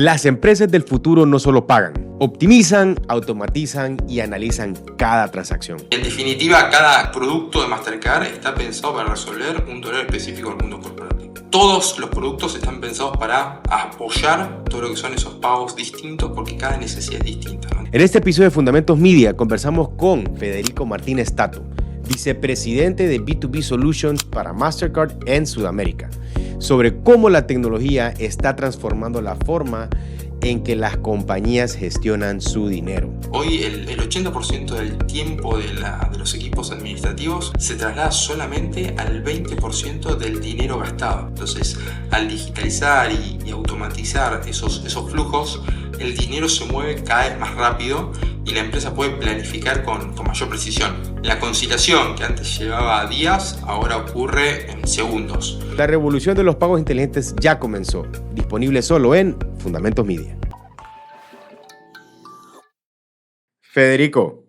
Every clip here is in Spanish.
Las empresas del futuro no solo pagan, optimizan, automatizan y analizan cada transacción. En definitiva, cada producto de Mastercard está pensado para resolver un dolor específico del mundo corporativo. Todos los productos están pensados para apoyar todo lo que son esos pagos distintos porque cada necesidad es distinta, ¿no? En este episodio de Fundamentos Media conversamos con Federico Martínez Tato, vicepresidente de B2B Solutions para Mastercard en Sudamérica, sobre cómo la tecnología está transformando la forma en que las compañías gestionan su dinero. Hoy el 80% del tiempo de los equipos administrativos se traslada solamente al 20% del dinero gastado. Entonces, al digitalizar y automatizar esos flujos, el dinero se mueve cada vez más rápido y la empresa puede planificar con mayor precisión. La conciliación, que antes llevaba días, ahora ocurre en segundos. La revolución de los pagos inteligentes ya comenzó, disponible solo en Fundamentos Media. Federico,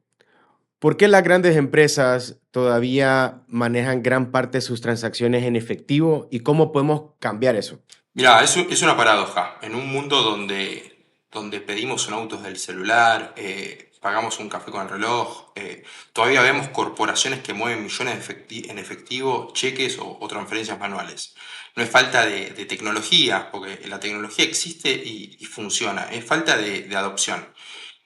¿por qué las grandes empresas todavía manejan gran parte de sus transacciones en efectivo y cómo podemos cambiar eso? Mira, es una paradoja. En un mundo donde pedimos un auto desde el celular, pagamos un café con el reloj, todavía vemos corporaciones que mueven millones en efectivo, cheques o transferencias manuales. No es falta de tecnología, porque la tecnología existe y funciona, es falta de adopción.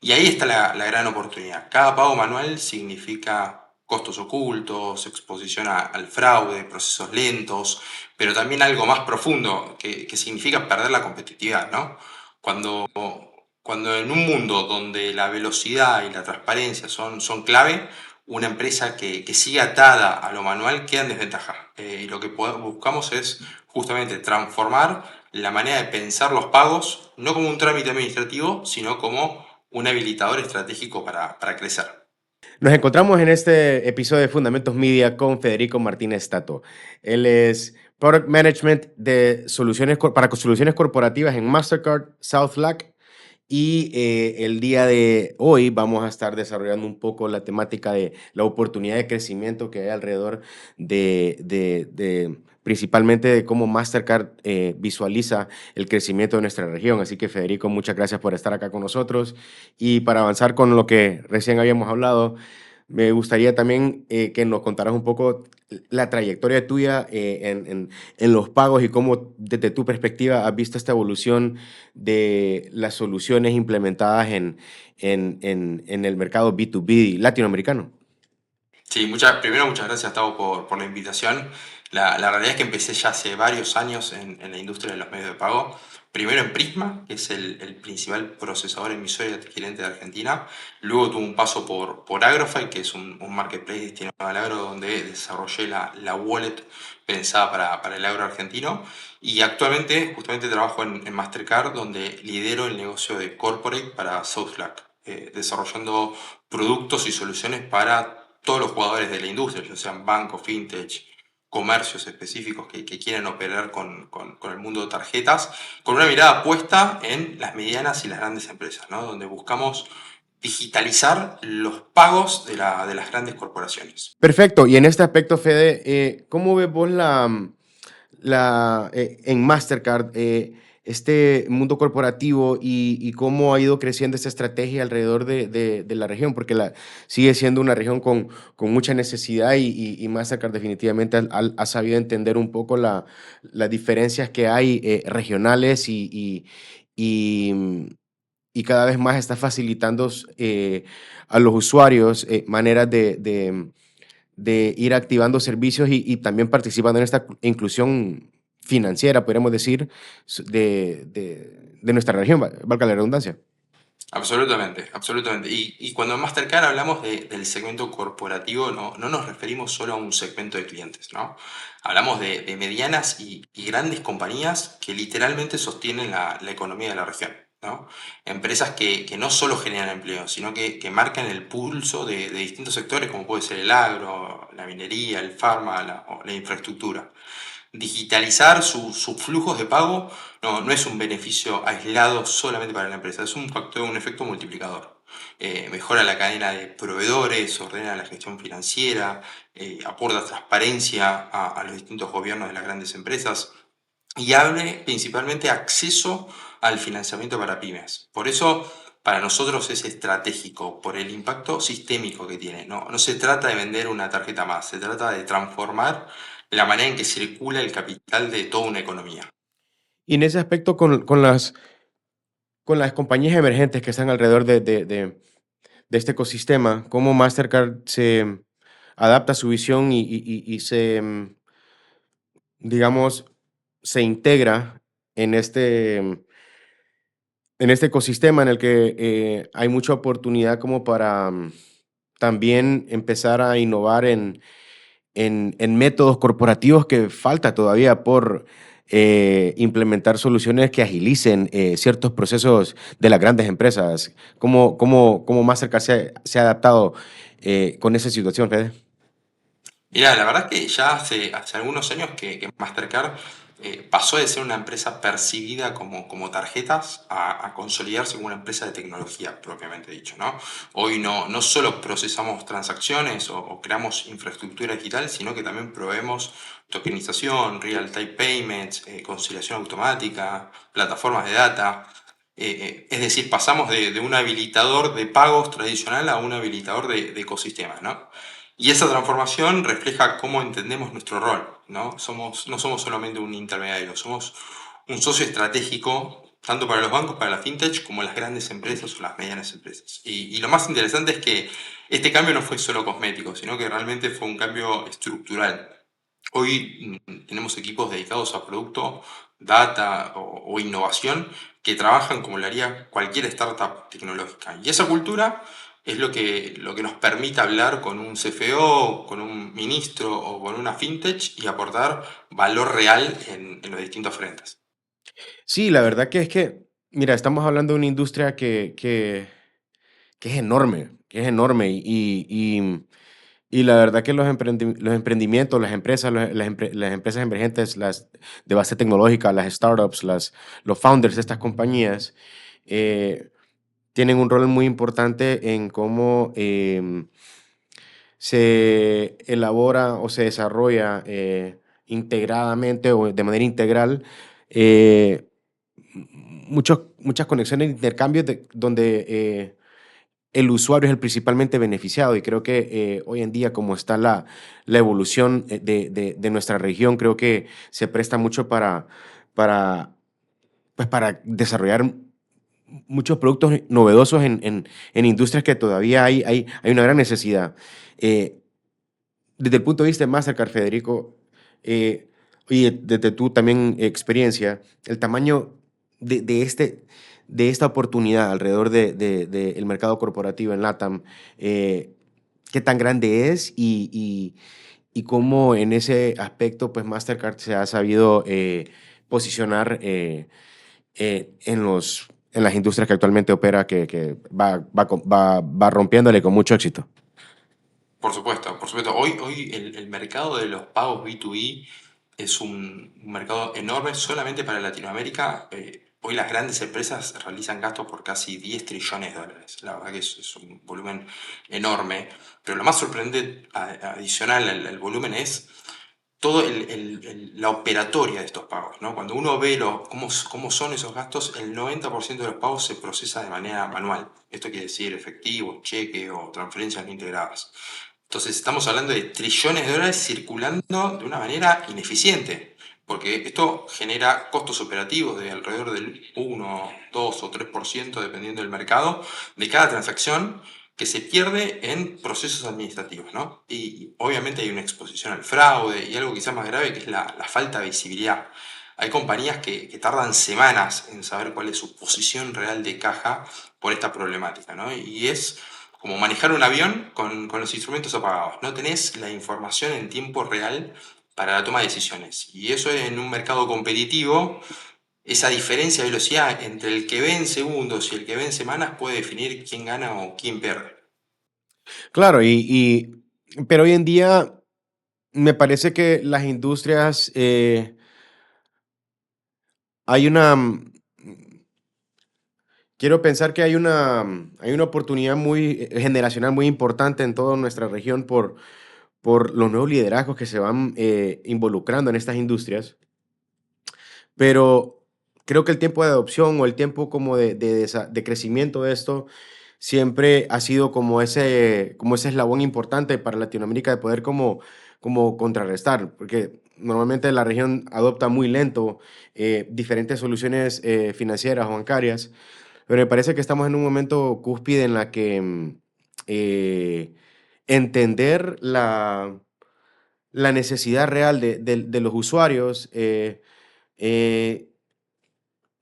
Y ahí está la gran oportunidad. Cada pago manual significa costos ocultos, exposición al fraude, procesos lentos, pero también algo más profundo que significa perder la competitividad, ¿no? Cuando en un mundo donde la velocidad y la transparencia son clave, una empresa que sigue atada a lo manual queda en desventaja. Y lo que buscamos es justamente transformar la manera de pensar los pagos, no como un trámite administrativo, sino como un habilitador estratégico para crecer. Nos encontramos en este episodio de Fundamentos Media con Federico Martínez Tato. Él es Product Management de para soluciones corporativas en Mastercard South LAC. Y el día de hoy vamos a estar desarrollando un poco la temática de la oportunidad de crecimiento que hay alrededor principalmente de cómo Mastercard visualiza el crecimiento de nuestra región. Así que Federico, muchas gracias por estar acá con nosotros. Y para avanzar con lo que recién habíamos hablado, me gustaría también que nos contaras un poco la trayectoria tuya en los pagos y cómo desde tu perspectiva has visto esta evolución de las soluciones implementadas en el mercado B2B latinoamericano. Sí, primero muchas gracias, Tavo, por la invitación. La realidad es que empecé ya hace varios años en la industria de los medios de pago. Primero en Prisma, que es el principal procesador, emisor y adquirente de Argentina. Luego tuve un paso por Agrofy, que es un marketplace destinado al agro, donde desarrollé la wallet pensada para el agro argentino. Y actualmente justamente trabajo en Mastercard, donde lidero el negocio de corporate para Southflag, desarrollando productos y soluciones para todos los jugadores de la industria, ya sean bancos, fintech, comercios específicos que quieren operar con el mundo de tarjetas, con una mirada puesta en las medianas y las grandes empresas, ¿no? Donde buscamos digitalizar los pagos de las grandes corporaciones. Perfecto. Y en este aspecto, Fede, ¿cómo ves vos en Mastercard este mundo corporativo y cómo ha ido creciendo esta estrategia alrededor de la región? Porque sigue siendo una región con mucha necesidad y Mastercard definitivamente ha sabido entender un poco las diferencias que hay regionales y cada vez más está facilitando a los usuarios maneras de ir activando servicios y también participando en esta inclusión financiera, podríamos decir, de nuestra región, valga la redundancia. Absolutamente, absolutamente. Y cuando en Mastercard hablamos del segmento corporativo, no nos referimos solo a un segmento de clientes, ¿no? Hablamos de medianas y grandes compañías que literalmente sostienen la economía de la región, ¿no? Empresas que no solo generan empleo, sino que marcan el pulso de distintos sectores, como puede ser el agro, la minería, el farma, o la infraestructura. Digitalizar sus flujos de pago no es un beneficio aislado solamente para la empresa, es un factor, un efecto multiplicador. Mejora la cadena de proveedores, ordena la gestión financiera, aporta transparencia a los distintos gobiernos de las grandes empresas y abre principalmente acceso al financiamiento para pymes. Por eso, para nosotros es estratégico, por el impacto sistémico que tiene. No se trata de vender una tarjeta más, se trata de transformar la manera en que circula el capital de toda una economía. Y en ese aspecto, con las compañías emergentes que están alrededor de este ecosistema, ¿cómo Mastercard se adapta a su visión y se, digamos, se integra en en este ecosistema en el que hay mucha oportunidad como para también empezar a innovar en métodos corporativos que falta todavía por implementar soluciones que agilicen ciertos procesos de las grandes empresas? ¿Cómo Mastercard se ha adaptado con esa situación, Fede? Mira, la verdad que ya hace algunos años que Mastercard pasó de ser una empresa percibida como tarjetas a consolidarse como una empresa de tecnología, propiamente dicho, ¿no? Hoy no solo procesamos transacciones o creamos infraestructura digital, sino que también proveemos tokenización, real-time payments, conciliación automática, plataformas de data. Es decir, pasamos de un habilitador de pagos tradicional a un habilitador de ecosistemas, ¿no? Y esa transformación refleja cómo entendemos nuestro rol, ¿no? No somos solamente un intermediario, somos un socio estratégico, tanto para los bancos, para la fintech, como las grandes empresas o las medianas empresas. Y lo más interesante es que este cambio no fue solo cosmético, sino que realmente fue un cambio estructural. Hoy tenemos equipos dedicados a producto, data o innovación que trabajan como lo haría cualquier startup tecnológica. Y esa cultura es lo que nos permite hablar con un CFO, con un ministro o con una fintech y aportar valor real en los distintos frentes. Sí, la verdad que es que, mira, estamos hablando de una industria que es enorme y la verdad que los emprendimientos, las empresas, las empresas emergentes, las de base tecnológica, las startups, los founders de estas compañías, eh, tienen un rol muy importante en cómo se elabora o se desarrolla integradamente o de manera integral eh, muchas conexiones de intercambios donde el usuario es el principalmente beneficiado y creo que hoy en día como está la evolución de nuestra región, creo que se presta mucho para, pues para desarrollar muchos productos novedosos en industrias que todavía hay una gran necesidad. Eh, Desde el punto de vista de Mastercard, Federico, y desde tu también experiencia, el tamaño de de esta oportunidad alrededor del mercado corporativo en LATAM, ¿qué tan grande es y cómo en ese aspecto pues Mastercard se ha sabido posicionar en las industrias que actualmente opera, que va rompiéndole con mucho éxito? Por supuesto, por supuesto. Hoy el mercado de los pagos B2B es un mercado enorme solamente para Latinoamérica. Hoy las grandes empresas realizan gastos por casi 10 trillones de dólares. La verdad que es un volumen enorme. Pero lo más sorprendente adicional al volumen es todo la operatoria de estos pagos, ¿no? Cuando uno ve cómo son esos gastos, el 90% de los pagos se procesa de manera manual. Esto quiere decir efectivo, cheque o transferencias no integradas. Entonces estamos hablando de trillones de dólares circulando de una manera ineficiente, porque esto genera costos operativos de alrededor del 1, 2 o 3%, dependiendo del mercado, de cada transacción que se pierde en procesos administrativos, ¿no? Y obviamente hay una exposición al fraude y algo quizás más grave que es la falta de visibilidad. Hay compañías que tardan semanas en saber cuál es su posición real de caja por esta problemática, ¿no? Y es como manejar un avión con los instrumentos apagados. No tenés la información en tiempo real para la toma de decisiones. Y eso en un mercado competitivo, esa diferencia de velocidad entre el que ve en segundos y el que ve en semanas puede definir quién gana o quién pierde. Claro, pero hoy en día me parece que las industrias, hay quiero pensar que hay una oportunidad muy generacional muy importante en toda nuestra región por los nuevos liderazgos que se van involucrando en estas industrias, pero creo que el tiempo de adopción o el tiempo como de crecimiento de esto siempre ha sido como ese eslabón importante para Latinoamérica de poder como contrarrestar, porque normalmente la región adopta muy lento diferentes soluciones financieras o bancarias, pero me parece que estamos en un momento cúspide en la que eh, entender la necesidad real de los usuarios, eh,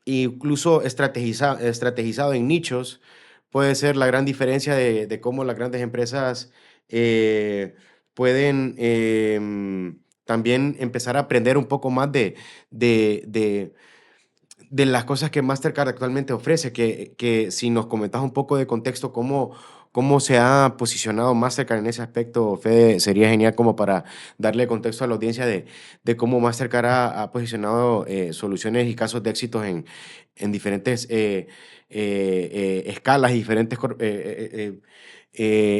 incluso estrategizado en nichos, puede ser la gran diferencia de cómo las grandes empresas pueden también empezar a aprender un poco más de, de, de las cosas que Mastercard actualmente ofrece, que si nos comentas un poco de contexto, cómo se ha posicionado Mastercard en ese aspecto, Fede, sería genial como para darle contexto a la audiencia de cómo Mastercard ha posicionado soluciones y casos de éxitos en diferentes escalas y diferentes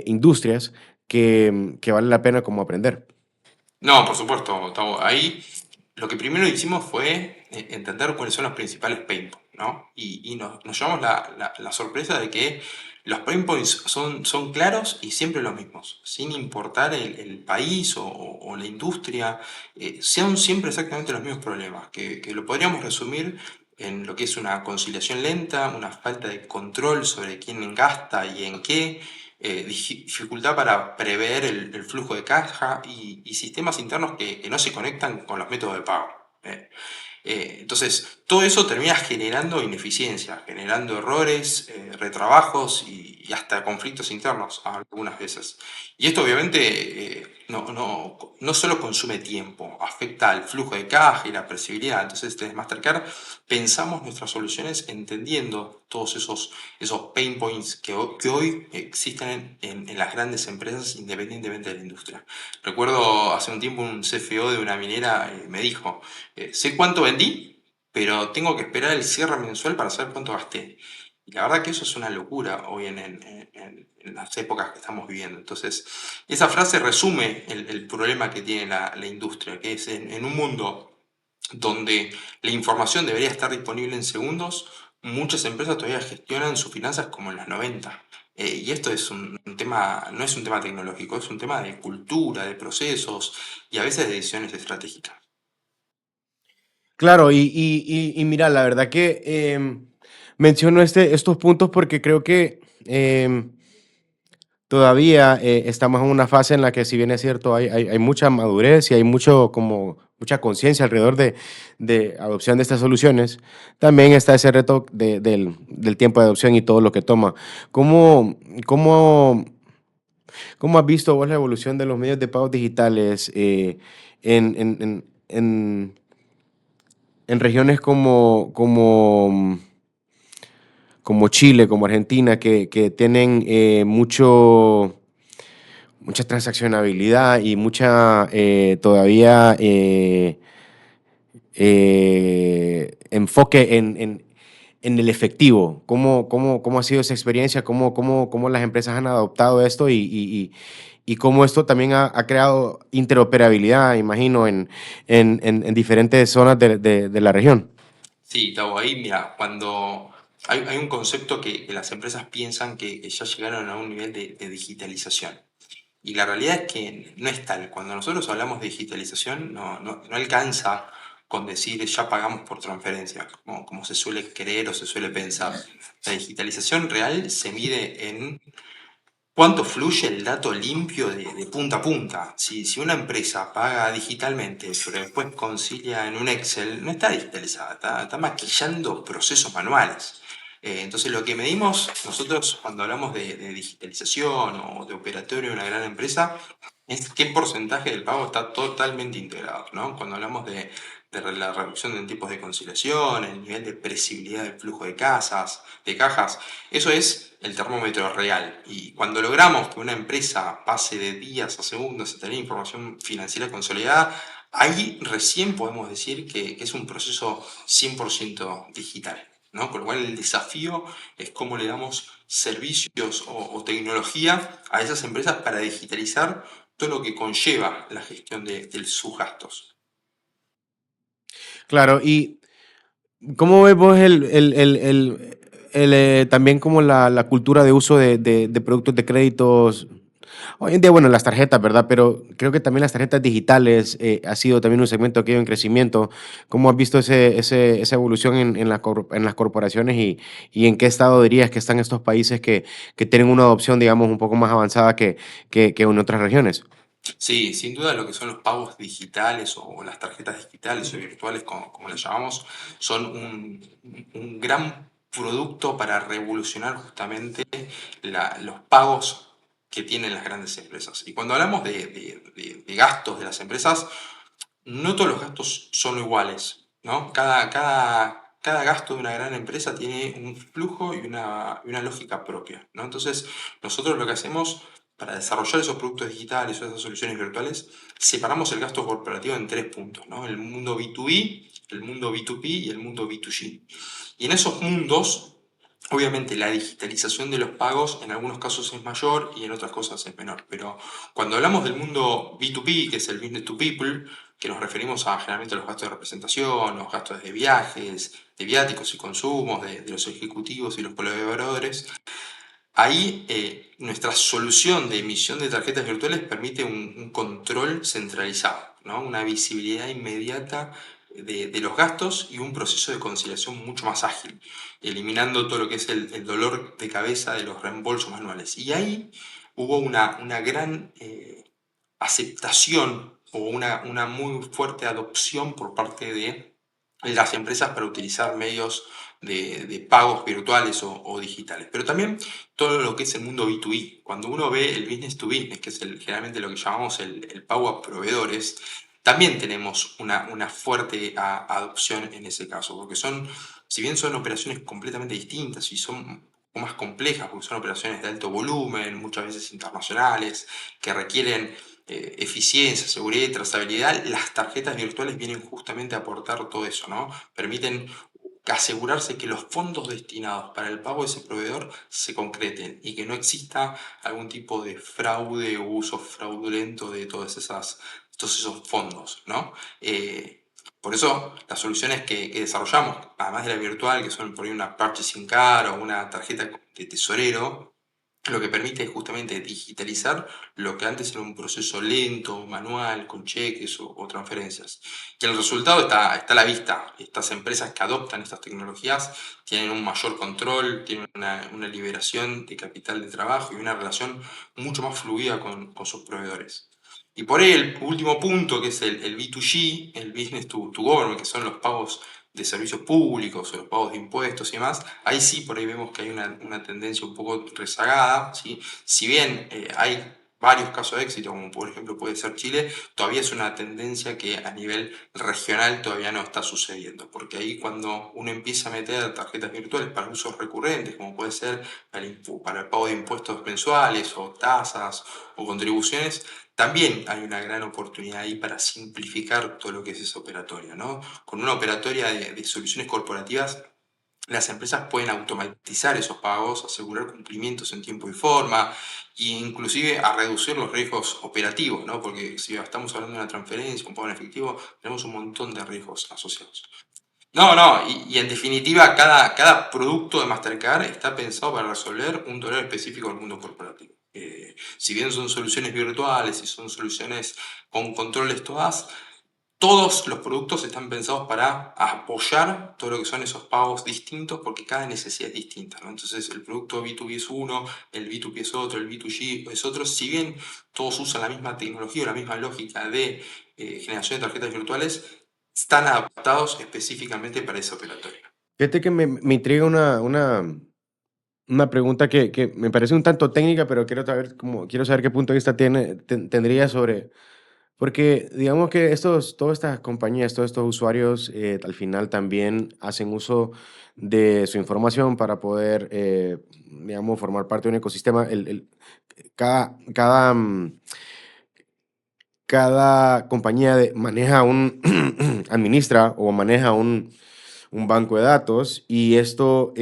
industrias que vale la pena como aprender. No, por supuesto, Gustavo. Ahí lo que primero hicimos fue entender cuáles son los principales pain points, ¿no? Y nos llevamos la sorpresa de que los pain points son claros y siempre los mismos, sin importar el país o la industria, sean siempre exactamente los mismos problemas, que lo podríamos resumir en lo que es una conciliación lenta, una falta de control sobre quién gasta y en qué, dificultad para prever el flujo de caja y sistemas internos que no se conectan con los métodos de pago. Entonces, todo eso termina generando ineficiencia, generando errores, retrabajos y hasta conflictos internos algunas veces. Y esto obviamente no solo consume tiempo, afecta al flujo de caja y la previsibilidad. Entonces, desde Mastercard pensamos nuestras soluciones entendiendo todos esos pain points que hoy existen en las grandes empresas independientemente de la industria. Recuerdo hace un tiempo un CFO de una minera me dijo, sé cuánto vendí, pero tengo que esperar el cierre mensual para saber cuánto gasté. Y la verdad que eso es una locura hoy en las épocas que estamos viviendo. Entonces, esa frase resume el problema que tiene la industria, que es en un mundo donde la información debería estar disponible en segundos, muchas empresas todavía gestionan sus finanzas como en los 90. Y esto es un tema, no es un tema tecnológico, es un tema de cultura, de procesos y a veces de decisiones estratégicas. Claro, y mira, la verdad que menciono estos puntos porque creo que todavía estamos en una fase en la que, si bien es cierto, hay mucha madurez y hay mucha conciencia alrededor de adopción de estas soluciones, también está ese reto del tiempo de adopción y todo lo que toma. ¿Cómo, cómo, cómo has visto vos la evolución de los medios de pagos digitales en, en, en, en- en regiones como Chile, como Argentina, que tienen mucha transaccionabilidad y mucha todavía enfoque en el efectivo? ¿Cómo ha sido esa experiencia? ¿Cómo las empresas han adoptado esto y cómo esto también ha creado interoperabilidad, imagino, en diferentes zonas de la región? Sí, Tavo, ahí mira, cuando hay un concepto que las empresas piensan que ya llegaron a un nivel de digitalización. Y la realidad es que no es tal. Cuando nosotros hablamos de digitalización, no alcanza con decir ya pagamos por transferencia, como se suele creer o se suele pensar. La digitalización real se mide en cuánto fluye el dato limpio de punta a punta. Si una empresa paga digitalmente, pero después concilia en un Excel, no está digitalizada, está maquillando procesos manuales. Entonces, lo que medimos nosotros cuando hablamos de digitalización o de operatorio de una gran empresa es qué porcentaje del pago está totalmente integrado, ¿no? Cuando hablamos de la reducción en tiempos de conciliación, el nivel de previsibilidad del flujo de cajas, eso es el termómetro real. Y cuando logramos que una empresa pase de días a segundos a tener información financiera consolidada, ahí recién podemos decir que es un proceso 100% digital, ¿no? Con lo cual el desafío es cómo le damos servicios o tecnología a esas empresas para digitalizar todo lo que conlleva la gestión de sus gastos. Claro, y ¿Cómo ves vos también como la cultura de uso de productos de créditos? Hoy en día, bueno, las tarjetas, ¿verdad? Pero creo que también las tarjetas digitales ha sido también un segmento que ha ido en crecimiento. ¿Cómo has visto esa evolución en las corporaciones y en qué estado dirías que están estos países que tienen una adopción, digamos, un poco más avanzada que en otras regiones? Sí, sin duda lo que son los pagos digitales o las tarjetas digitales o virtuales, como las llamamos, son un gran producto para revolucionar justamente los pagos que tienen las grandes empresas. Y cuando hablamos de gastos de las empresas, no todos los gastos son iguales, ¿no? Cada gasto de una gran empresa tiene un flujo y una lógica propia, ¿no? Entonces, nosotros lo que hacemos para desarrollar esos productos digitales o esas soluciones virtuales, separamos el gasto corporativo en tres puntos, ¿no? El mundo B2B, el mundo B2P y el mundo B2G. Y en esos mundos, obviamente la digitalización de los pagos en algunos casos es mayor y en otras cosas es menor. Pero cuando hablamos del mundo B2B, que es el business to people, que nos referimos a generalmente los gastos de representación, los gastos de viajes, de viáticos y consumos de los ejecutivos y los colaboradores, ahí nuestra solución de emisión de tarjetas virtuales permite un control centralizado, ¿no? Una visibilidad inmediata de los gastos y un proceso de conciliación mucho más ágil, eliminando todo lo que es el dolor de cabeza de los reembolsos manuales. Y ahí hubo una gran aceptación o una muy fuerte adopción por parte de las empresas para utilizar medios de pagos virtuales o digitales. Pero también todo lo que es el mundo B2B. Cuando uno ve el business to business, que es generalmente lo que llamamos el pago a proveedores, también tenemos una fuerte adopción en ese caso, porque si bien son operaciones completamente distintas y son un poco más complejas, porque son operaciones de alto volumen, muchas veces internacionales, que requieren eficiencia, seguridad y trazabilidad, las tarjetas virtuales vienen justamente a aportar todo eso, ¿no? Permiten asegurarse que los fondos destinados para el pago de ese proveedor se concreten y que no exista algún tipo de fraude o uso fraudulento de todos esos fondos, ¿no? Por eso las soluciones que desarrollamos, además de la virtual, que son por ahí una purchasing card o una tarjeta de tesorero, lo que permite es justamente digitalizar lo que antes era un proceso lento, manual, con cheques o transferencias. Y el resultado está a la vista. Estas empresas que adoptan estas tecnologías tienen un mayor control, tienen una liberación de capital de trabajo y una relación mucho más fluida con sus proveedores. Y por ahí el último punto, que es el B2G, el Business to Government, que son los pagos de servicios públicos o los pagos de impuestos y demás, ahí sí por ahí vemos que hay una tendencia un poco rezagada, ¿sí? Si bien hay varios casos de éxito, como por ejemplo puede ser Chile, todavía es una tendencia que a nivel regional todavía no está sucediendo, porque ahí cuando uno empieza a meter tarjetas virtuales para usos recurrentes, como puede ser para el pago de impuestos mensuales o tasas o contribuciones, también hay una gran oportunidad ahí para simplificar todo lo que es esa operatoria, ¿no? Con una operatoria de soluciones corporativas, las empresas pueden automatizar esos pagos, asegurar cumplimientos en tiempo y forma, e inclusive a reducir los riesgos operativos, ¿no? Porque si estamos hablando de una transferencia, un pago en efectivo, tenemos un montón de riesgos asociados. No, no, y en definitiva, cada producto de Mastercard está pensado para resolver un dolor específico del mundo corporativo. Si bien son soluciones virtuales y son soluciones con controles todas, todos los productos están pensados para apoyar todo lo que son esos pagos distintos porque cada necesidad es distinta, ¿no? Entonces el producto B2B es uno, el B2P es otro, el B2G es otro. Si bien todos usan la misma tecnología o la misma lógica de generación de tarjetas virtuales, están adaptados específicamente para esa operatoria. Fíjate que me intriga una pregunta que me parece un tanto técnica, pero quiero saber qué punto de vista tendría sobre, porque digamos que todas estas compañías, todos estos usuarios, al final también hacen uso de su información para poder, digamos, formar parte de un ecosistema. Cada compañía maneja administra o maneja un banco de datos y esto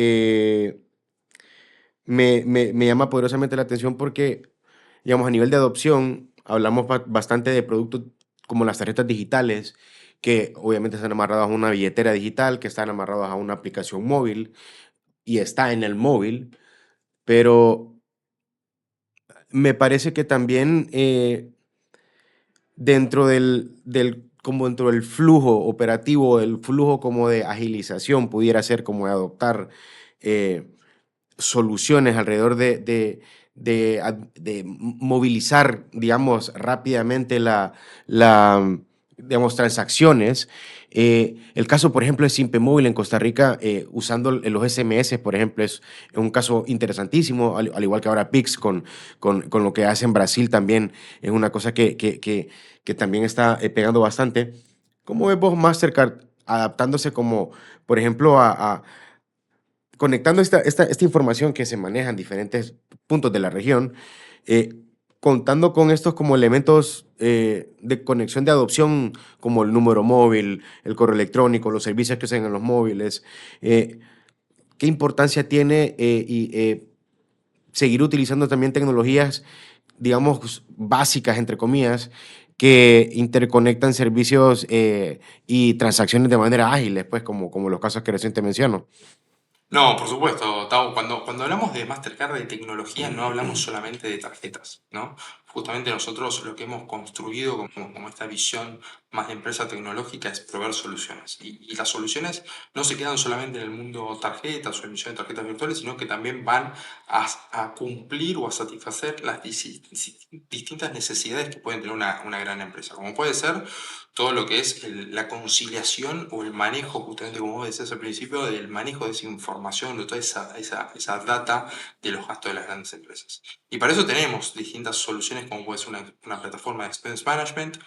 me llama poderosamente la atención porque, digamos, a nivel de adopción, hablamos bastante de productos como las tarjetas digitales que obviamente están amarrados a una billetera digital, que están amarrados a una aplicación móvil y está en el móvil, pero me parece que también como dentro del flujo operativo, el flujo como de agilización pudiera ser como de adoptar eh, soluciones alrededor de movilizar, digamos, rápidamente digamos, transacciones. El caso, por ejemplo, de Simpe Móvil en Costa Rica, usando los SMS, por ejemplo, es un caso interesantísimo, al igual que ahora Pix con lo que hace en Brasil también, es una cosa que también está pegando bastante. ¿Cómo ves vos Mastercard adaptándose como, por ejemplo, conectando esta información que se maneja en diferentes puntos de la región, eh, contando con estos como elementos de conexión de adopción, como el número móvil, el correo electrónico, los servicios que usan en los móviles? ¿Qué importancia tiene seguir utilizando también tecnologías, digamos, básicas, entre comillas, que interconectan servicios y transacciones de manera ágiles, pues, como los casos que recién te menciono? No, por supuesto, Tau. Cuando hablamos de Mastercard de tecnología, no hablamos solamente de tarjetas, ¿no? Justamente nosotros lo que hemos construido como esta visión más de empresa tecnológica es proveer soluciones. Y las soluciones no se quedan solamente en el mundo tarjetas o emisión de tarjetas virtuales, sino que también van a cumplir o a satisfacer las distintas necesidades que pueden tener una gran empresa. Como puede ser todo lo que es la conciliación o el manejo, justamente como vos decías al principio, del manejo de esa información, de toda esa data de los gastos de las grandes empresas. Y para eso tenemos distintas soluciones, como puede ser una plataforma de expense management,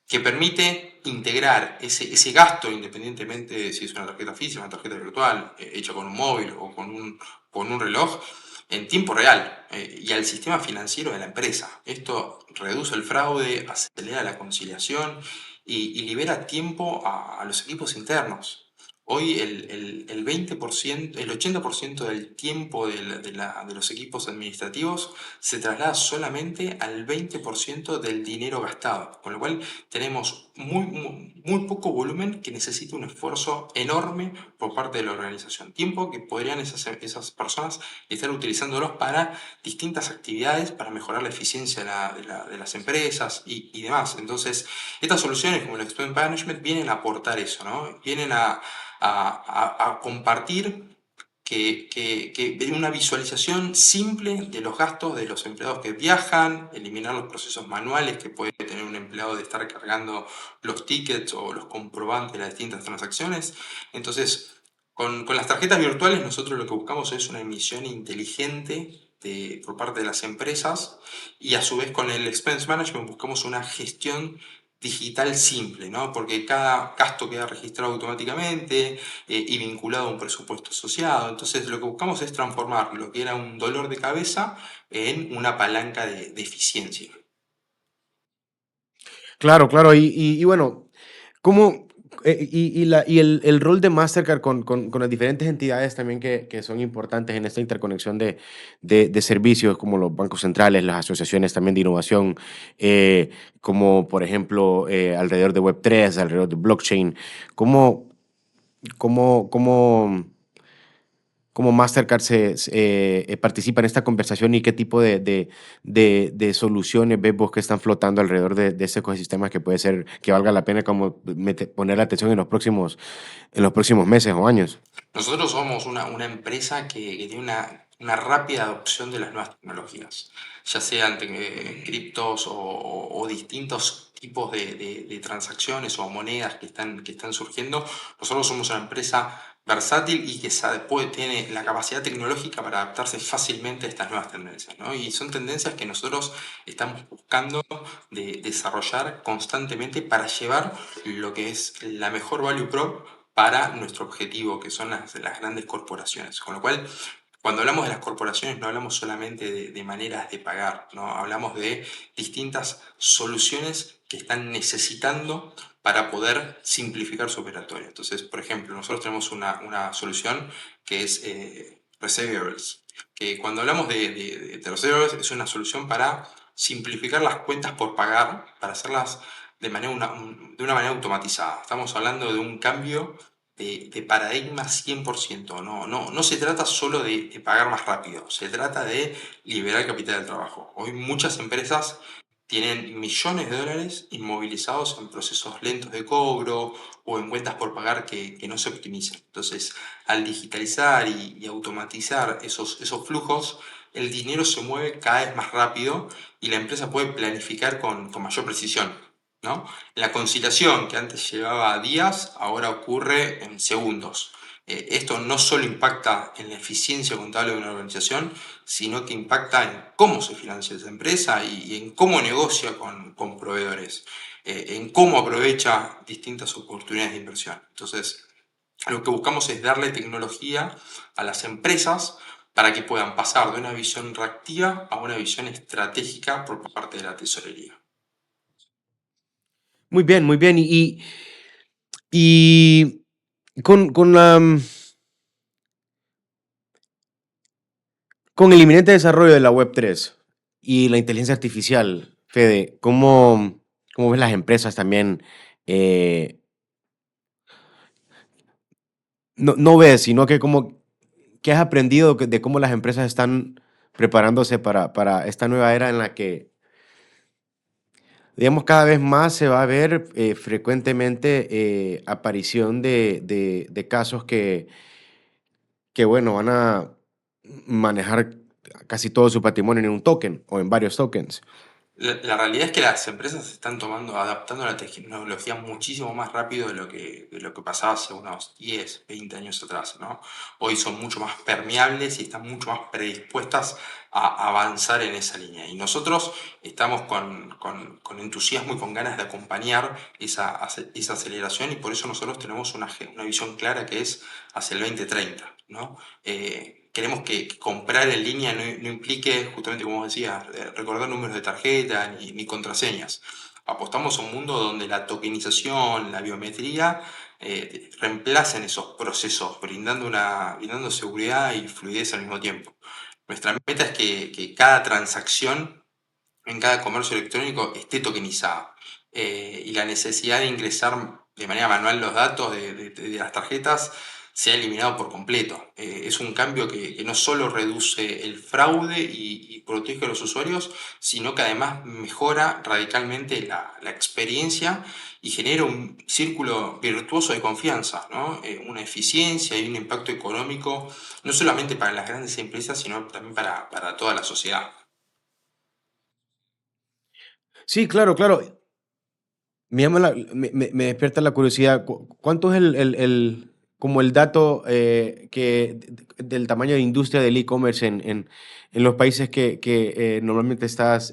que permite integrar ese gasto, independientemente de si es una tarjeta física, una tarjeta virtual, hecha con un móvil o con un reloj, en tiempo real y al sistema financiero de la empresa. Esto reduce el fraude, acelera la conciliación y libera tiempo a los equipos internos. Hoy el 20%, el 80% del tiempo de los equipos administrativos se traslada solamente al 20% del dinero gastado, con lo cual tenemos muy poco volumen que necesita un esfuerzo enorme por parte de la organización. Tiempo que podrían esas personas estar utilizándolos para distintas actividades, para mejorar la eficiencia de las empresas y demás. Entonces, estas soluciones como el Expense Management vienen a aportar eso, ¿no? Vienen a compartir que una visualización simple de los gastos de los empleados que viajan, eliminar los procesos manuales que puede tener un empleado de estar cargando los tickets o los comprobantes de las distintas transacciones. Entonces, con las tarjetas virtuales nosotros lo que buscamos es una emisión inteligente por parte de las empresas y a su vez con el Expense Management buscamos una gestión digital simple, ¿no? Porque cada gasto queda registrado automáticamente y vinculado a un presupuesto asociado. Entonces lo que buscamos es transformar lo que era un dolor de cabeza en una palanca de eficiencia. Claro, claro. Y bueno, ¿cómo, y el rol de Mastercard con las diferentes entidades también que son importantes en esta interconexión de servicios, como los bancos centrales, las asociaciones también de innovación, como por ejemplo alrededor de Web3, alrededor de blockchain? ¿Cómo, cómo cómo Mastercard participa en esta conversación y qué tipo de soluciones ves vos que están flotando alrededor de ese ecosistema que puede ser que valga la pena como poner atención en los próximos meses o años? Nosotros somos una empresa que tiene una rápida adopción de las nuevas tecnologías, ya sean criptos o distintos tipos de transacciones o monedas que están surgiendo. Nosotros somos una empresa versátil y que tiene la capacidad tecnológica para adaptarse fácilmente a estas nuevas tendencias, ¿no? Y son tendencias que nosotros estamos buscando desarrollar constantemente para llevar lo que es la mejor value prop para nuestro objetivo, que son las grandes corporaciones. Con lo cual, cuando hablamos de las corporaciones, no hablamos solamente de maneras de pagar, ¿no? Hablamos de distintas soluciones que están necesitando para poder simplificar su operatorio. Entonces, por ejemplo, nosotros tenemos una solución que es Receivables, que cuando hablamos de Receivables es una solución para simplificar las cuentas por pagar, para hacerlas de una manera automatizada. Estamos hablando de un cambio de paradigma 100%. No se trata solo de pagar más rápido, se trata de liberar capital de trabajo. Hoy muchas empresas tienen millones de dólares inmovilizados en procesos lentos de cobro o en cuentas por pagar que no se optimizan. Entonces, al digitalizar y automatizar esos flujos, el dinero se mueve cada vez más rápido y la empresa puede planificar con mayor precisión, ¿no? La conciliación que antes llevaba días, ahora ocurre en segundos. Esto no solo impacta en la eficiencia contable de una organización, sino que impacta en cómo se financia esa empresa y en cómo negocia con proveedores, en cómo aprovecha distintas oportunidades de inversión. Entonces, lo que buscamos es darle tecnología a las empresas para que puedan pasar de una visión reactiva a una visión estratégica por parte de la tesorería. Muy bien, muy bien. Y con con el inminente desarrollo de la Web3 y la inteligencia artificial, Fede, ¿cómo ves las empresas también? eh, no ves, sino que ¿qué has aprendido de cómo las empresas están preparándose para esta nueva era en la que, digamos, cada vez más se va a ver frecuentemente aparición de casos que, bueno, van a manejar casi todo su patrimonio en un token o en varios tokens? La realidad es que las empresas se están adaptando a la tecnología muchísimo más rápido de lo que pasaba hace unos 10, 20 años atrás, ¿no? Hoy son mucho más permeables y están mucho más predispuestas a avanzar en esa línea. Y nosotros estamos con entusiasmo y con ganas de acompañar esa aceleración y por eso nosotros tenemos una visión clara que es hacia el 2030, ¿no? Queremos que comprar en línea no implique, justamente como vos decías, recordar números de tarjeta ni contraseñas. Apostamos a un mundo donde la tokenización, la biometría, reemplacen esos procesos, brindando seguridad y fluidez al mismo tiempo. Nuestra meta es que cada transacción en cada comercio electrónico esté tokenizada. Y la necesidad de ingresar de manera manual los datos de las tarjetas se ha eliminado por completo. Es un cambio que no solo reduce el fraude y protege a los usuarios, sino que además mejora radicalmente la experiencia y genera un círculo virtuoso de confianza, ¿no? Una eficiencia y un impacto económico, no solamente para las grandes empresas, sino también para toda la sociedad. Sí, claro, claro. Me despierta la curiosidad. ¿Cuánto es como el dato del tamaño de industria del e-commerce en los países que normalmente estás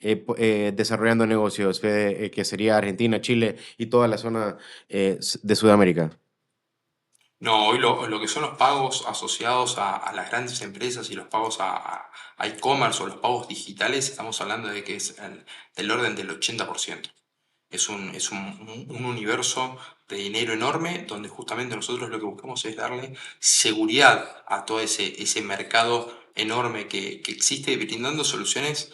desarrollando negocios, Fede, que sería Argentina, Chile y toda la zona de Sudamérica? No, hoy lo que son los pagos asociados a las grandes empresas y los pagos a e-commerce o los pagos digitales, estamos hablando de que es del orden del 80%. Es un universo de dinero enorme donde justamente nosotros lo que buscamos es darle seguridad a todo ese mercado enorme que existe, brindando soluciones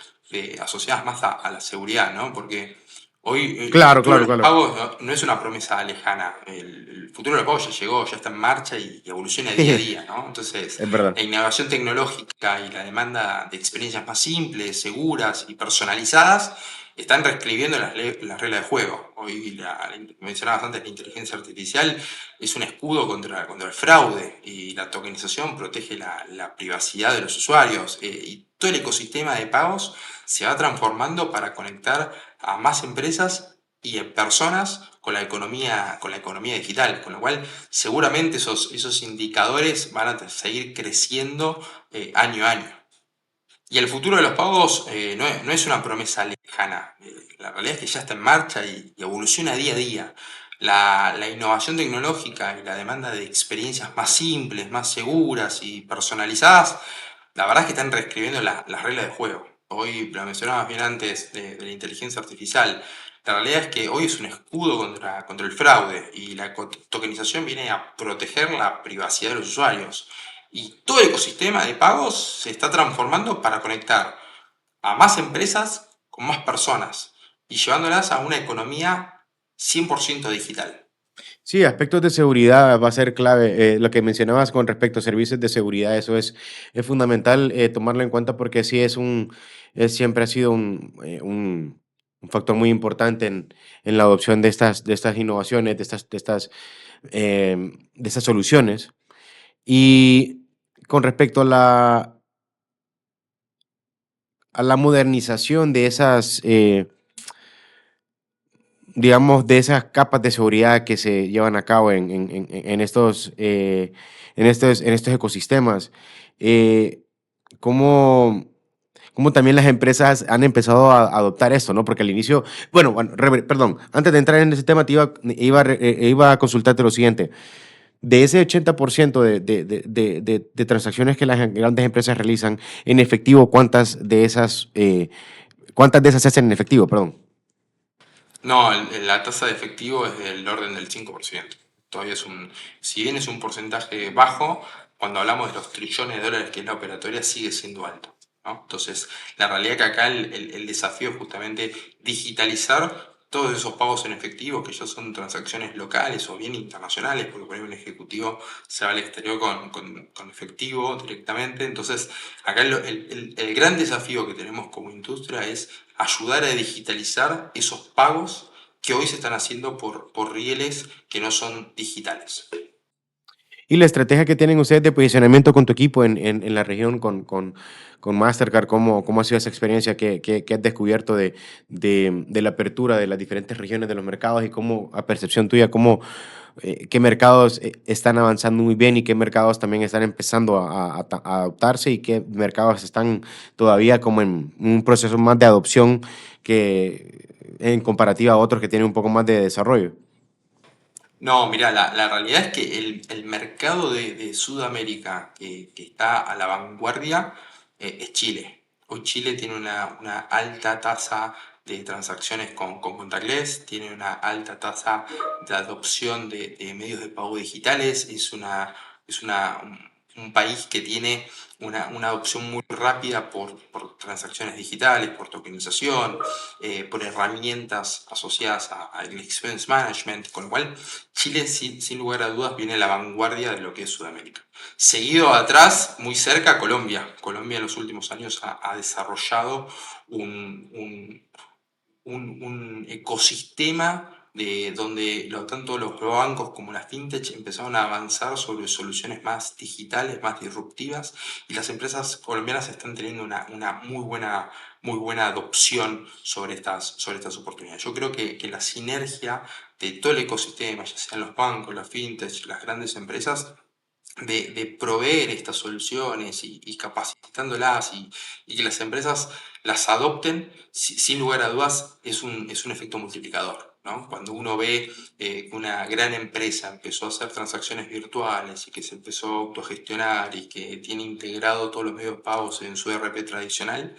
asociadas más a la seguridad, ¿no? Porque hoy el Claro, futuro de claro, los claro. pagos no es una promesa lejana. El futuro de los pagos ya llegó, ya está en marcha y evoluciona día a día, ¿no? Entonces, Es verdad. la innovación tecnológica y la demanda de experiencias más simples, seguras y personalizadas están reescribiendo las reglas de juego. Hoy, mencionabas antes, la inteligencia artificial es un escudo contra el fraude y la tokenización protege la privacidad de los usuarios. Y todo el ecosistema de pagos se va transformando para conectar a más empresas y personas con la economía digital, con lo cual seguramente esos indicadores van a seguir creciendo año a año. Y el futuro de los pagos no es una promesa lejana. La realidad es que ya está en marcha y evoluciona día a día. La innovación tecnológica y la demanda de experiencias más simples, más seguras y personalizadas, la verdad es que están reescribiendo las reglas de juego. Hoy, lo mencionabas bien antes de la inteligencia artificial, la realidad es que hoy es un escudo contra el fraude y la tokenización viene a proteger la privacidad de los usuarios. Y todo el ecosistema de pagos se está transformando para conectar a más empresas con más personas. y llevándolas a una economía 100% digital. Sí, aspectos de seguridad va a ser clave. Lo que mencionabas con respecto a servicios de seguridad, eso es fundamental tomarlo en cuenta porque sí siempre ha sido un factor muy importante en la adopción de estas innovaciones, de estas soluciones. Y con respecto a la modernización de esas, digamos, de esas capas de seguridad que se llevan a cabo en estos ecosistemas. Eh, ¿cómo, cómo también las empresas han empezado a adoptar esto, ¿no? Porque al inicio, bueno, perdón, antes de entrar en ese tema, iba a consultarte lo siguiente. De ese 80% de transacciones que las grandes empresas realizan en efectivo, cuántas de esas se hacen en efectivo, perdón? No, la tasa de efectivo es del orden del 5%. Todavía si bien es un porcentaje bajo, cuando hablamos de los trillones de dólares que es la operatoria, sigue siendo alto, ¿no? Entonces, la realidad que acá el desafío es justamente digitalizar todos esos pagos en efectivo, que ya son transacciones locales o bien internacionales, porque por ahí un ejecutivo se va al exterior con efectivo directamente. Entonces, acá el gran desafío que tenemos como industria es ayudar a digitalizar esos pagos que hoy se están haciendo por rieles que no son digitales. Y la estrategia que tienen ustedes de posicionamiento con tu equipo en la región con Mastercard, ¿cómo ha sido esa experiencia que has descubierto de la apertura de las diferentes regiones de los mercados y cómo, a percepción tuya, qué mercados están avanzando muy bien y qué mercados también están empezando a adoptarse y qué mercados están todavía como en un proceso más de adopción que en comparativa a otros que tienen un poco más de desarrollo? No, mira, la realidad es que el mercado de Sudamérica que está a la vanguardia es Chile. Hoy Chile tiene una alta tasa de transacciones con contactless, tiene una alta tasa de adopción de medios de pago digitales, un país que tiene una adopción muy rápida por transacciones digitales, por tokenización, por herramientas asociadas al expense management, con lo cual Chile, sin lugar a dudas, viene a la vanguardia de lo que es Sudamérica. Seguido atrás, muy cerca, Colombia. Colombia en los últimos años ha desarrollado un, un ecosistema de donde tanto los bancos como las fintech empezaron a avanzar sobre soluciones más digitales, más disruptivas, y las empresas colombianas están teniendo una muy buena adopción sobre estas oportunidades. Yo creo que la sinergia de todo el ecosistema, ya sean los bancos, las fintech, las grandes empresas, de proveer estas soluciones y capacitándolas y que las empresas las adopten, sin lugar a dudas, es un efecto multiplicador, ¿no? Cuando uno ve que una gran empresa empezó a hacer transacciones virtuales y que se empezó a autogestionar y que tiene integrado todos los medios de pagos en su ERP tradicional,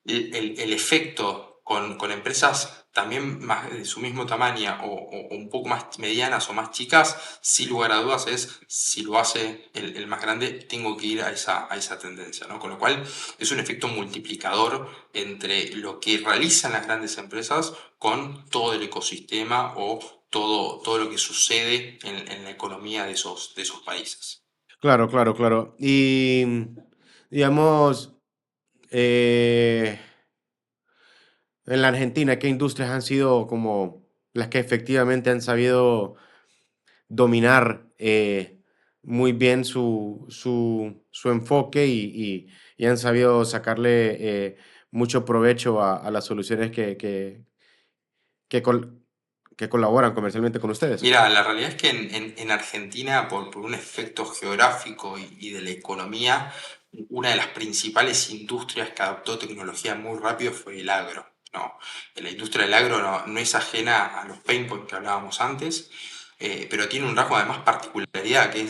el efecto con empresas también más de su mismo tamaño o un poco más medianas o más chicas, sin lugar a dudas es, si lo hace el más grande, tengo que ir a esa tendencia, ¿no? Con lo cual es un efecto multiplicador entre lo que realizan las grandes empresas con todo el ecosistema o todo lo que sucede en la economía de esos países. Claro, claro, claro. Y digamos, eh, en la Argentina, ¿qué industrias han sido como las que efectivamente han sabido dominar muy bien su enfoque y han sabido sacarle mucho provecho a las soluciones que, col- que colaboran comercialmente con ustedes? Mira, la realidad es que en Argentina, por un efecto geográfico y de la economía, una de las principales industrias que adoptó tecnología muy rápido fue el agro, ¿no? La industria del agro no es ajena a los pain points que hablábamos antes, pero tiene un rasgo además particularidad, que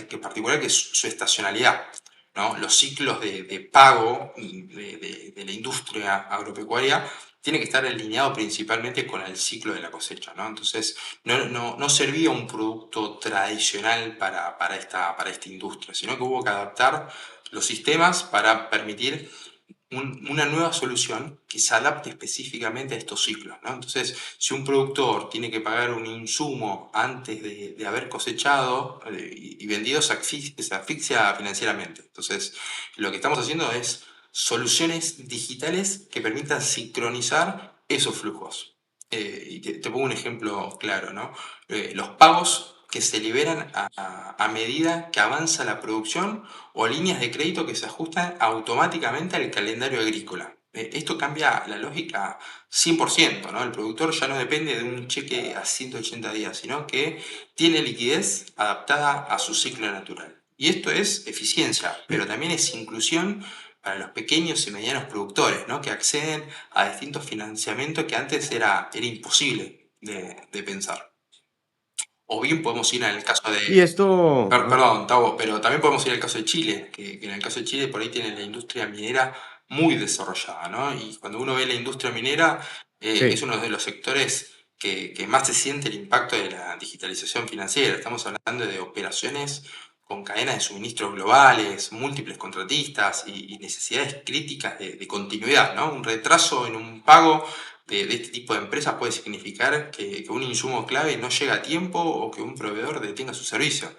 es su estacionalidad, ¿no? Los ciclos de pago de la industria agropecuaria tienen que estar alineados principalmente con el ciclo de la cosecha, ¿no? Entonces, no servía un producto tradicional para esta industria, sino que hubo que adaptar los sistemas para permitir una nueva solución que se adapte específicamente a estos ciclos, ¿no? Entonces, si un productor tiene que pagar un insumo antes de haber cosechado y vendido, se asfixia financieramente. Entonces, lo que estamos haciendo es soluciones digitales que permitan sincronizar esos flujos. Y te pongo un ejemplo claro, ¿no? Los pagos que se liberan a medida que avanza la producción o líneas de crédito que se ajustan automáticamente al calendario agrícola. Esto cambia la lógica 100%, ¿no? El productor ya no depende de un cheque a 180 días, sino que tiene liquidez adaptada a su ciclo natural. Y esto es eficiencia, pero también es inclusión para los pequeños y medianos productores, ¿no? Que acceden a distintos financiamientos que antes era imposible de pensar. O bien podemos ir al caso de, Y esto, ajá, Perdón, Tavo, pero también podemos ir al caso de Chile, que en el caso de Chile por ahí tienen la industria minera muy desarrollada, ¿no? Y cuando uno ve la industria minera, es sí. uno de los sectores que más se siente el impacto de la digitalización financiera. Estamos hablando de operaciones con cadenas de suministro globales, múltiples contratistas y necesidades críticas de continuidad, ¿no? Un retraso en un pago de este tipo de empresas puede significar que un insumo clave no llega a tiempo o que un proveedor detenga su servicio.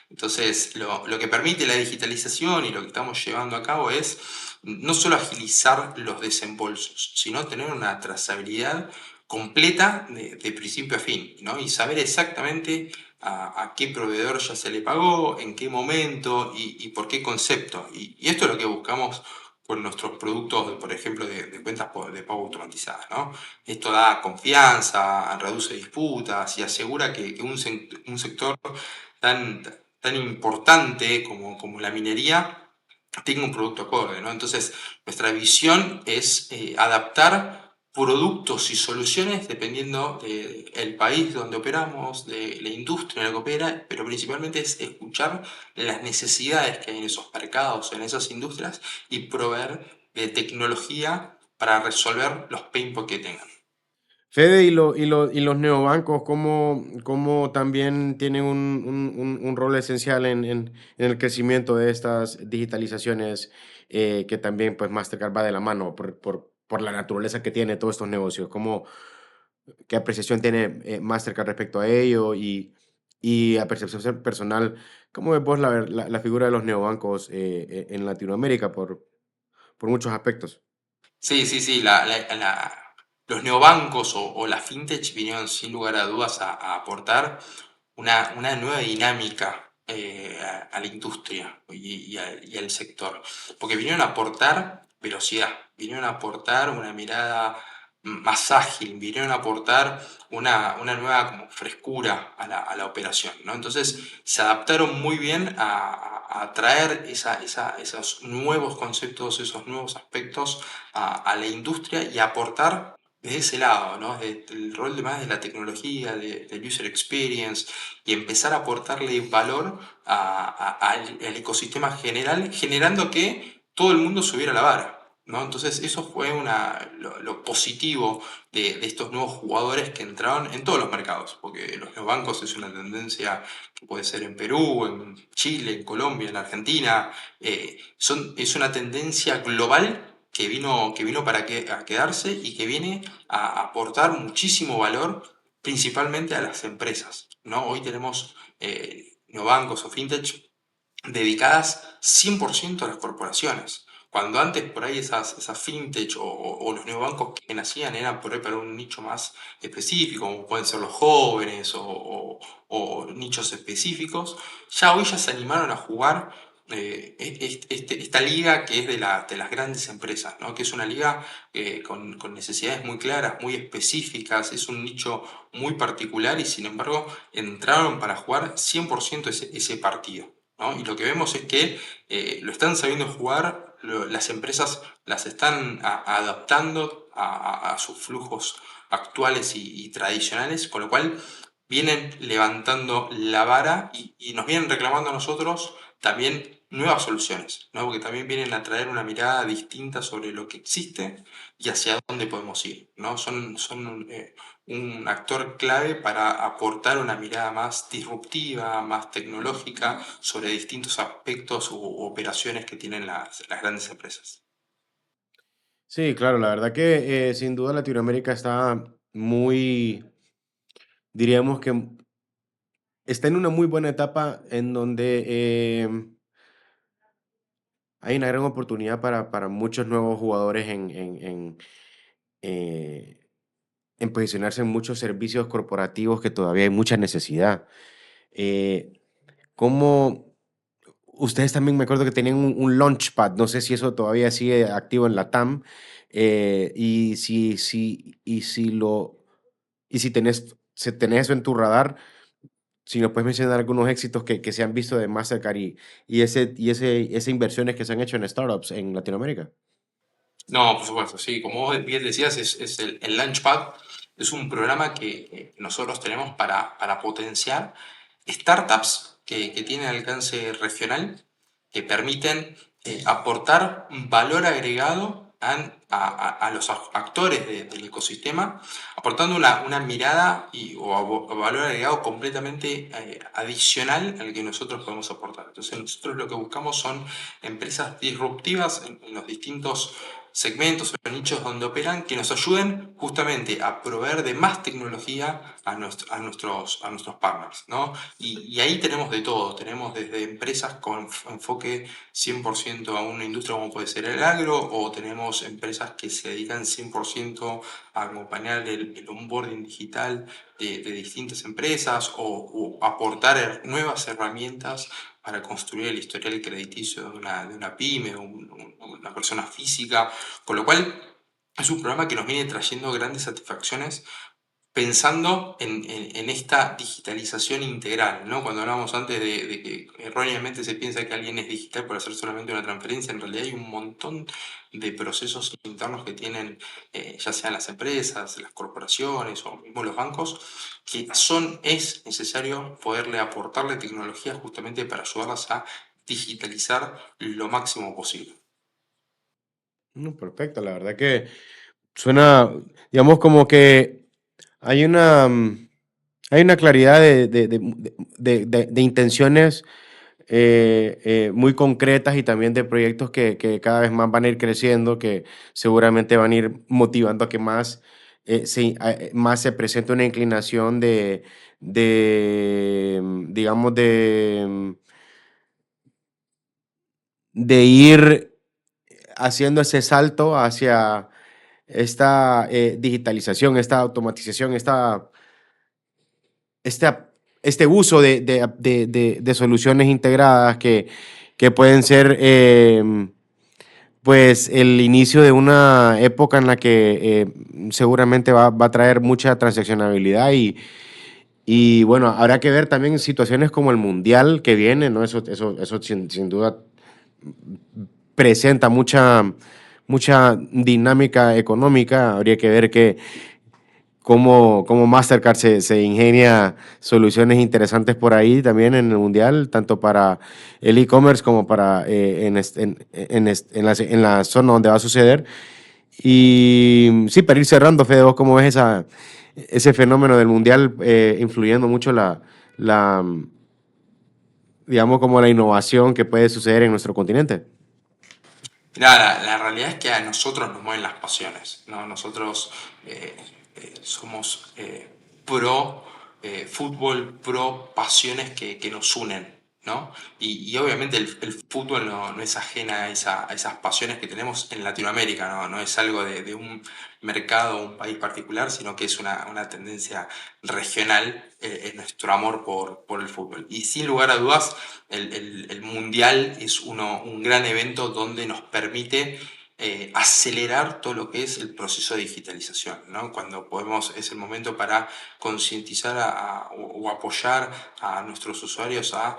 Entonces, lo que permite la digitalización y lo que estamos llevando a cabo es no solo agilizar los desembolsos, sino tener una trazabilidad completa de principio a fin, ¿no? Y saber exactamente a qué proveedor ya se le pagó, en qué momento y por qué concepto. Y esto es lo que buscamos con nuestros productos, por ejemplo, de cuentas de pago automatizadas, ¿no? Esto da confianza, reduce disputas y asegura que un sector tan, tan importante como la minería tenga un producto acorde, ¿no? Entonces, nuestra visión es adaptar productos y soluciones dependiendo del país donde operamos, de la industria en la que opera, pero principalmente es escuchar las necesidades que hay en esos mercados, en esas industrias y proveer de tecnología para resolver los pain points que tengan. Fede, y los neobancos, ¿cómo también tienen un rol esencial en el crecimiento de estas digitalizaciones, que también, pues, Mastercard va de la mano por la naturaleza que tiene todos estos negocios? ¿Qué apreciación tiene, Mastercard respecto a ello? Y a percepción personal, ¿cómo ves vos la figura de los neobancos, en Latinoamérica por muchos aspectos? Sí, sí, sí, los neobancos o la fintech vinieron sin lugar a dudas a aportar una nueva dinámica a la industria y al sector, porque vinieron a aportar velocidad, vinieron a aportar una mirada más ágil, vinieron a aportar una nueva como frescura a la operación, ¿no? Entonces se adaptaron muy bien a traer esos nuevos conceptos, esos nuevos aspectos a la industria y aportar desde ese lado, ¿no? Desde el rol de más de la tecnología, del user experience y empezar a aportarle valor al ecosistema general, generando que todo el mundo subiera la vara. ¿No? Entonces eso fue lo positivo de estos nuevos jugadores que entraron en todos los mercados, porque los neobancos es una tendencia que puede ser en Perú, en Chile, en Colombia, en Argentina, es una tendencia global que vino a quedarse y que viene a aportar muchísimo valor principalmente a las empresas, ¿no? Hoy tenemos neobancos o fintech dedicadas 100% a las corporaciones. Cuando antes por ahí esas fintech o los neobancos que nacían eran por ahí para un nicho más específico, como pueden ser los jóvenes o nichos específicos, ya hoy ya se animaron a jugar esta liga que es de las grandes empresas, ¿no? Que es una liga con necesidades muy claras, muy específicas, es un nicho muy particular y sin embargo entraron para jugar 100% ese partido. ¿No? Y lo que vemos es que lo están sabiendo jugar, las empresas las están adaptando a sus flujos actuales y tradicionales, con lo cual vienen levantando la vara y nos vienen reclamando a nosotros también nuevas soluciones, ¿no? Porque también vienen a traer una mirada distinta sobre lo que existe y hacia dónde podemos ir, ¿no? Son un actor clave para aportar una mirada más disruptiva, más tecnológica sobre distintos aspectos u operaciones que tienen las grandes empresas. Sí, claro, la verdad que sin duda Latinoamérica está muy, diríamos que está en una muy buena etapa en donde hay una gran oportunidad para muchos nuevos jugadores eh, en posicionarse en muchos servicios corporativos que todavía hay mucha necesidad. Eh, ¿Cómo ustedes también me acuerdo que tenían un Launchpad? No sé si eso todavía sigue activo en la TAM, y si tenés, si tenés eso en tu radar, si nos puedes mencionar algunos éxitos que se han visto de Mastercard esas inversiones que se han hecho en startups en Latinoamérica. No, por supuesto, sí. Como vos bien decías, es el Launchpad es un programa que nosotros tenemos para potenciar startups que tienen alcance regional, que permiten aportar un valor agregado a los actores del ecosistema, aportando una mirada o valor agregado completamente adicional al que nosotros podemos aportar. Entonces, nosotros lo que buscamos son empresas disruptivas en los distintos segmentos o nichos donde operan que nos ayuden justamente a proveer de más tecnología a nuestros partners, ¿no? Y ahí tenemos de todo, tenemos desde empresas con enfoque 100% a una industria como puede ser el agro, o tenemos empresas que se dedican 100% a acompañar el onboarding digital de distintas empresas o aportar nuevas herramientas para construir el historial crediticio de una pyme o una persona física, con lo cual es un programa que nos viene trayendo grandes satisfacciones pensando en esta digitalización integral, ¿no? Cuando hablábamos antes de que erróneamente se piensa que alguien es digital por hacer solamente una transferencia, en realidad hay un montón de procesos internos que tienen, ya sean las empresas, las corporaciones o mismo los bancos, es necesario poderle aportarle tecnología justamente para ayudarlas a digitalizar lo máximo posible. No, perfecto, la verdad que suena, digamos, como que hay hay una claridad de intenciones muy concretas y también de proyectos que cada vez más van a ir creciendo, que seguramente van a ir motivando a que más se presente una inclinación digamos, de ir haciendo ese salto hacia esta digitalización, esta automatización, esta, este uso de soluciones integradas que pueden ser pues el inicio de una época en la que seguramente va a traer mucha transaccionabilidad y bueno, habrá que ver también situaciones como el Mundial que viene, ¿no? Eso sin duda presenta mucha dinámica económica. Habría que ver cómo Mastercard se ingenia soluciones interesantes por ahí también en el Mundial, tanto para el e-commerce como para en la zona donde va a suceder. Y sí, para ir cerrando, Fede, ¿vos cómo ves ese fenómeno del Mundial influyendo mucho la, digamos, como la innovación que puede suceder en nuestro continente? Mirá, la realidad es que a nosotros nos mueven las pasiones, ¿no? Nosotros eh, somos pro fútbol, pro pasiones que nos unen, ¿no? Y obviamente el fútbol no es ajena a esas pasiones que tenemos en Latinoamérica, ¿no? No es algo de un mercado o un país particular, sino que es una tendencia regional en nuestro amor por el fútbol. Y sin lugar a dudas, el Mundial es un gran evento donde nos permite acelerar todo lo que es el proceso de digitalización, ¿no? Cuando podemos, es el momento para concientizar o apoyar a nuestros usuarios a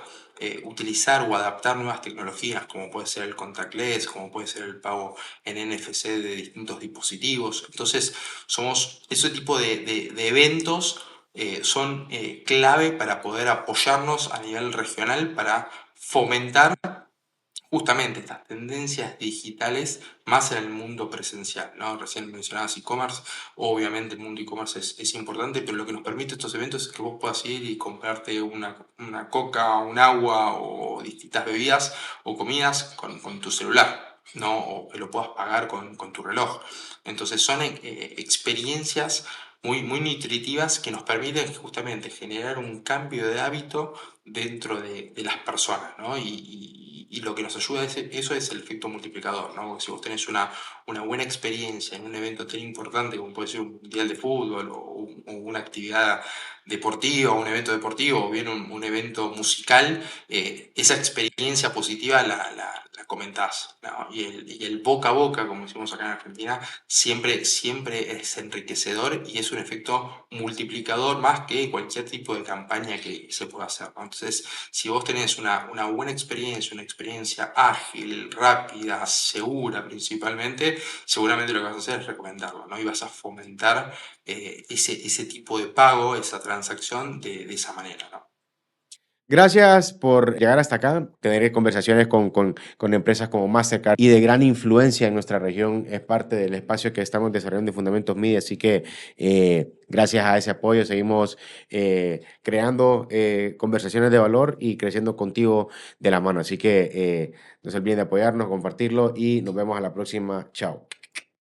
utilizar o adaptar nuevas tecnologías, como puede ser el contactless, como puede ser el pago en NFC de distintos dispositivos. Entonces, somos ese tipo de eventos son clave para poder apoyarnos a nivel regional para fomentar justamente estas tendencias digitales más en el mundo presencial, ¿no? Recién mencionabas e-commerce, obviamente el mundo e-commerce es importante, pero lo que nos permite estos eventos es que vos puedas ir y comprarte una coca, un agua o distintas bebidas o comidas con tu celular. ¿no? O que lo puedas pagar con tu reloj. Entonces son experiencias muy nutritivas que nos permiten justamente generar un cambio de hábito dentro de las personas, ¿no? Y lo que nos ayuda eso es el efecto multiplicador, ¿no? Porque si vos tenés una buena experiencia en un evento tan importante como puede ser un mundial de fútbol o una actividad deportiva, un evento deportivo o bien un evento musical, esa experiencia positiva la comentás, ¿no? Y el boca a boca, como decimos acá en Argentina, siempre es enriquecedor y es un efecto multiplicador más que cualquier tipo de campaña que se pueda hacer, ¿no? Entonces, si vos tenés una buena experiencia, una experiencia ágil, rápida, segura principalmente, seguramente lo que vas a hacer es recomendarlo, ¿no? Y vas a fomentar ese tipo de pago, esa transacción de esa manera, ¿no? Gracias por llegar hasta acá, tener conversaciones con empresas como Mastercard y de gran influencia en nuestra región. Es parte del espacio que estamos desarrollando de Fundamentos Media, así que gracias a ese apoyo seguimos creando conversaciones de valor y creciendo contigo de la mano. Así que no se olviden de apoyarnos, compartirlo y nos vemos a la próxima. Chao.